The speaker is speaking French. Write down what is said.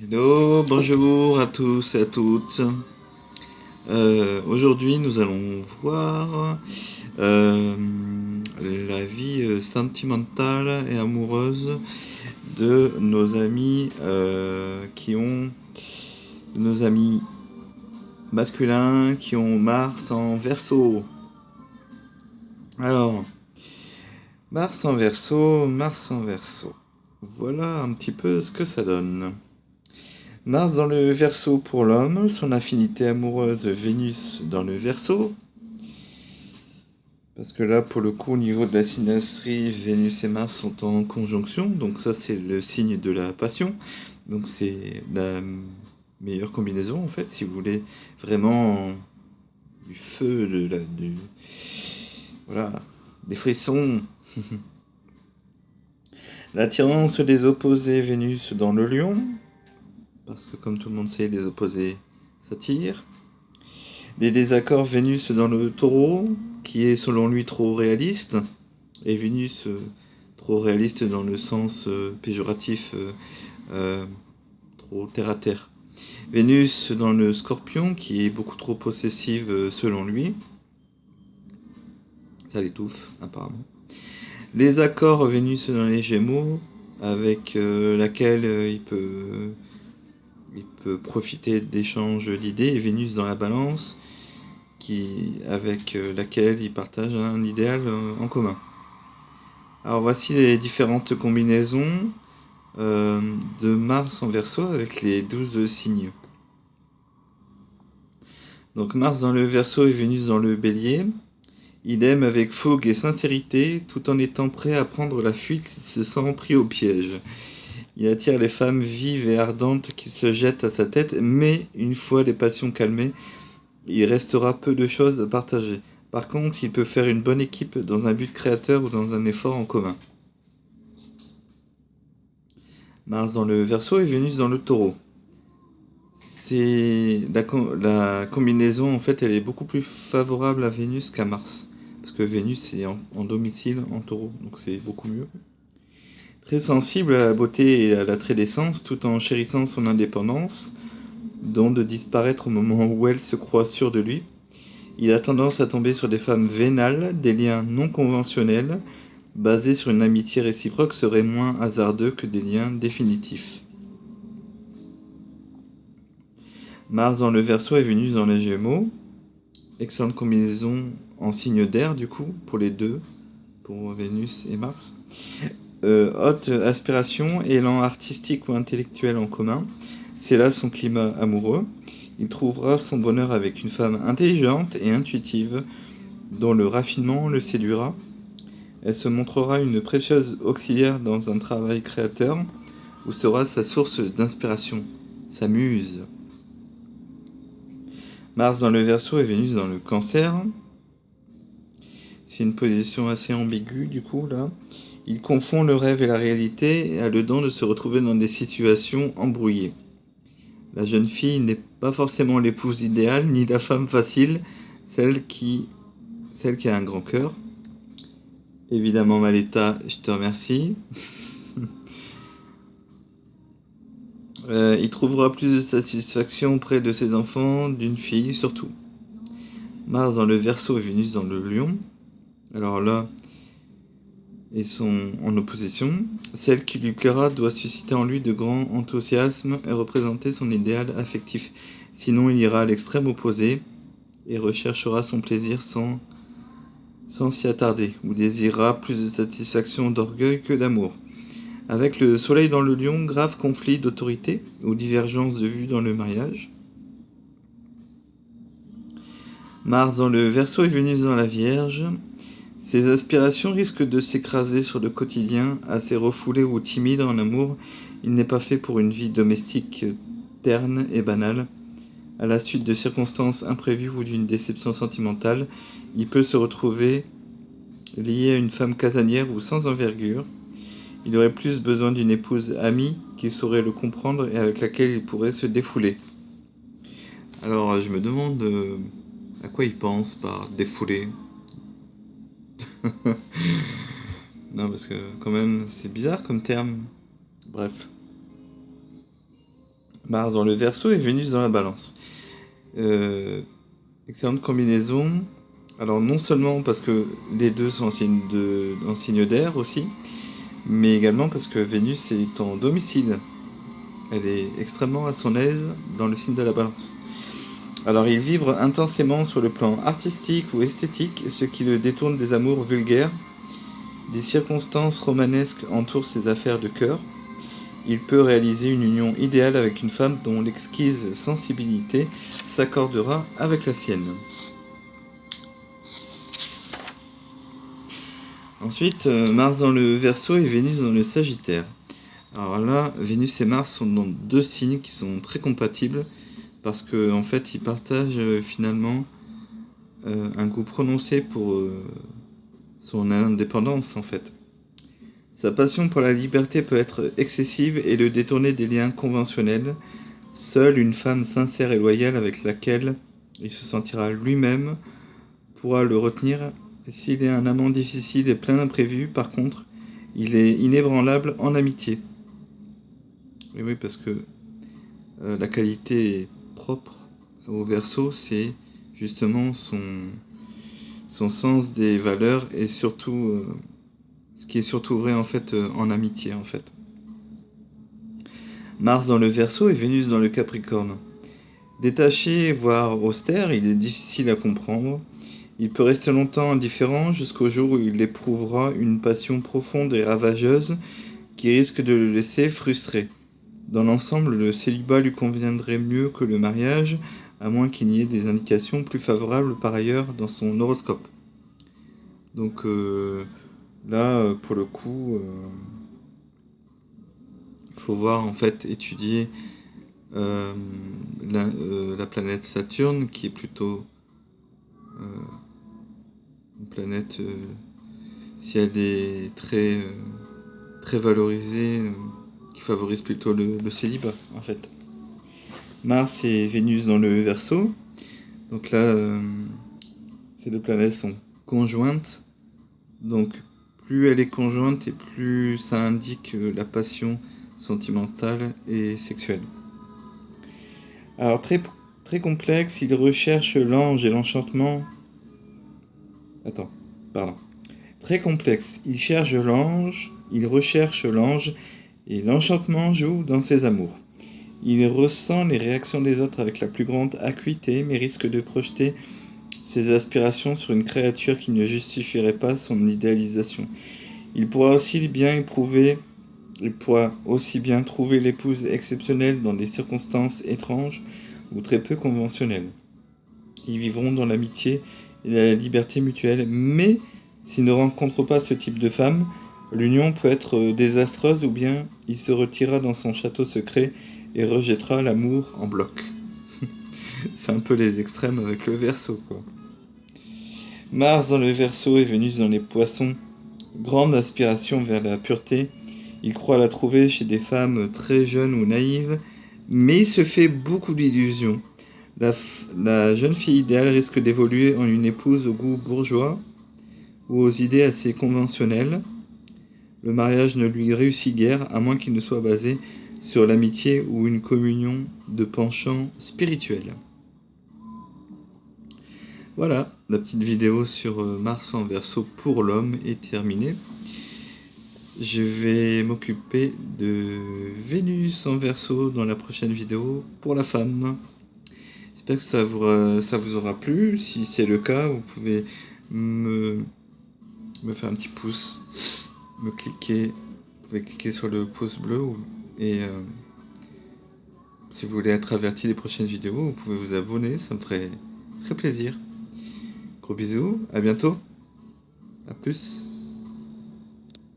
Hello, bonjour à tous et à toutes. Aujourd'hui, nous allons voir euh, la vie sentimentale et amoureuse de nos amis nos amis masculins qui ont Mars en Verseau. Alors, Mars en Verseau. Voilà un petit peu ce que ça donne. Mars dans le Verseau pour l'homme, son affinité amoureuse Vénus dans le Verseau. Parce que là, pour le coup, au niveau de la synastrie, Vénus et Mars sont en conjonction, donc ça c'est le signe de la passion. Donc c'est la meilleure combinaison en fait, si vous voulez vraiment du feu, voilà, des frissons. L'attirance des opposés Vénus dans le Lion, parce que comme tout le monde sait, les opposés s'attirent. Les désaccords Vénus dans le Taureau, qui est selon lui trop réaliste, et Vénus trop réaliste dans le sens péjoratif, trop terre à terre. Vénus dans le Scorpion, qui est beaucoup trop possessive selon lui. Ça l'étouffe, apparemment. Les accords Vénus dans les Gémeaux, avec laquelle il peut profiter d'échanges d'idées, et Vénus dans la Balance, avec laquelle il partage un idéal en commun. Alors voici les différentes combinaisons de Mars en Verseau avec les 12 signes. Donc Mars dans le Verseau et Vénus dans le Bélier. Il aime avec fougue et sincérité, tout en étant prêt à prendre la fuite s'il se sent pris au piège. Il attire les femmes vives et ardentes qui se jettent à sa tête, mais une fois les passions calmées, il restera peu de choses à partager. Par contre, il peut faire une bonne équipe dans un but créateur ou dans un effort en commun. Mars dans le Verseau et Vénus dans le Taureau. C'est la combinaison en fait, elle est beaucoup plus favorable à Vénus qu'à Mars, parce que Vénus est en domicile en Taureau, donc c'est beaucoup mieux. Très sensible à la beauté et à l'attrait des sens, tout en chérissant son indépendance, dont de disparaître au moment où elle se croit sûre de lui. Il a tendance à tomber sur des femmes vénales, des liens non conventionnels, basés sur une amitié réciproque seraient moins hasardeux que des liens définitifs. Mars dans le Verseau et Vénus dans les Gémeaux. Excellente combinaison en signe d'air du coup pour les deux, pour Vénus et Mars. Haute aspiration, élan artistique ou intellectuel en commun. C'est là son climat amoureux. Il trouvera son bonheur avec une femme intelligente et intuitive dont le raffinement le séduira. Elle se montrera une précieuse auxiliaire dans un travail créateur où sera sa source d'inspiration, sa muse. Mars dans le Verseau et Vénus dans le Cancer. C'est une position assez ambiguë du coup là. Il confond le rêve et la réalité et a le don de se retrouver dans des situations embrouillées. La jeune fille n'est pas forcément l'épouse idéale ni la femme facile, celle qui a un grand cœur. Évidemment Maleta, je te remercie. Il trouvera plus de satisfaction auprès de ses enfants, d'une fille surtout. Mars dans le Verseau et Vénus dans le Lion. Alors là, ils sont en opposition. Celle qui lui plaira doit susciter en lui de grands enthousiasmes et représenter son idéal affectif. Sinon, il ira à l'extrême opposé et recherchera son plaisir sans s'y attarder, ou désirera plus de satisfaction d'orgueil que d'amour. Avec le soleil dans le Lion, grave conflit d'autorité ou divergence de vue dans le mariage. Mars dans le Verseau et Vénus dans la Vierge. Ses aspirations risquent de s'écraser sur le quotidien, assez refoulé ou timide en amour. Il n'est pas fait pour une vie domestique terne et banale. À la suite de circonstances imprévues ou d'une déception sentimentale, il peut se retrouver lié à une femme casanière ou sans envergure. Il aurait plus besoin d'une épouse amie qui saurait le comprendre et avec laquelle il pourrait se défouler. Alors je me demande à quoi il pense par défouler. Non, parce que quand même, c'est bizarre comme terme. Bref. Mars dans le Verseau et Vénus dans la Balance. Excellente combinaison. Alors non seulement parce que les deux sont en signe d'air aussi, mais également parce que Vénus est en domicile. Elle est extrêmement à son aise dans le signe de la Balance. Alors il vibre intensément sur le plan artistique ou esthétique, ce qui le détourne des amours vulgaires. Des circonstances romanesques entourent ses affaires de cœur. Il peut réaliser une union idéale avec une femme dont l'exquise sensibilité s'accordera avec la sienne. Ensuite, Mars dans le Verseau et Vénus dans le Sagittaire. Alors là, Vénus et Mars sont dans deux signes qui sont très compatibles parce que en fait, ils partagent finalement un goût prononcé pour son indépendance en fait. Sa passion pour la liberté peut être excessive et le détourner des liens conventionnels. Seule une femme sincère et loyale avec laquelle il se sentira lui-même pourra le retenir. S'il est un amant difficile et plein d'imprévus, par contre, il est inébranlable en amitié. Et oui, parce que la qualité propre au Verseau, c'est justement son sens des valeurs et surtout, ce qui est surtout vrai en fait en amitié en fait. Mars dans le Verseau et Vénus dans le Capricorne. Détaché, voire austère, il est difficile à comprendre. Il peut rester longtemps indifférent jusqu'au jour où il éprouvera une passion profonde et ravageuse qui risque de le laisser frustré. Dans l'ensemble, le célibat lui conviendrait mieux que le mariage, à moins qu'il n'y ait des indications plus favorables par ailleurs dans son horoscope. Donc là, pour le coup, il faut voir en fait étudier la planète Saturne, qui est plutôt une planète, si elle est très valorisée, qui favorise plutôt le célibat en fait. Mars et Vénus dans le Verseau. Donc là, ces deux planètes sont conjointes. Donc plus elle est conjointe et plus ça indique la passion sentimentale et sexuelle. Alors très complexe, il recherche l'ange et l'enchantement. Très complexe, il recherche l'ange et l'enchantement joue dans ses amours. Il ressent les réactions des autres avec la plus grande acuité, mais risque de projeter ses aspirations sur une créature qui ne justifierait pas son idéalisation. Il pourra aussi bien trouver l'épouse exceptionnelle dans des circonstances étranges ou très peu conventionnelles. Ils vivront dans l'amitié et la liberté mutuelle, mais s'ils ne rencontrent pas ce type de femme, l'union peut être désastreuse ou bien il se retirera dans son château secret et rejettera l'amour en bloc. C'est un peu les extrêmes avec le Verseau, quoi. Mars dans le Verseau et Vénus dans les Poissons. Grande aspiration vers la pureté. Il croit la trouver chez des femmes très jeunes ou naïves, mais il se fait beaucoup d'illusions. La jeune fille idéale risque d'évoluer en une épouse au goût bourgeois ou aux idées assez conventionnelles. Le mariage ne lui réussit guère, à moins qu'il ne soit basé sur l'amitié ou une communion de penchants spirituels. Voilà, la petite vidéo sur Mars en Verseau pour l'homme est terminée. Je vais m'occuper de Vénus en Verseau dans la prochaine vidéo pour la femme. J'espère que ça vous aura plu. Si c'est le cas, vous pouvez me faire un petit pouce, vous pouvez cliquer sur le pouce bleu et si vous voulez être averti des prochaines vidéos, vous pouvez vous abonner, ça me ferait très plaisir. Gros bisous, à bientôt, à plus.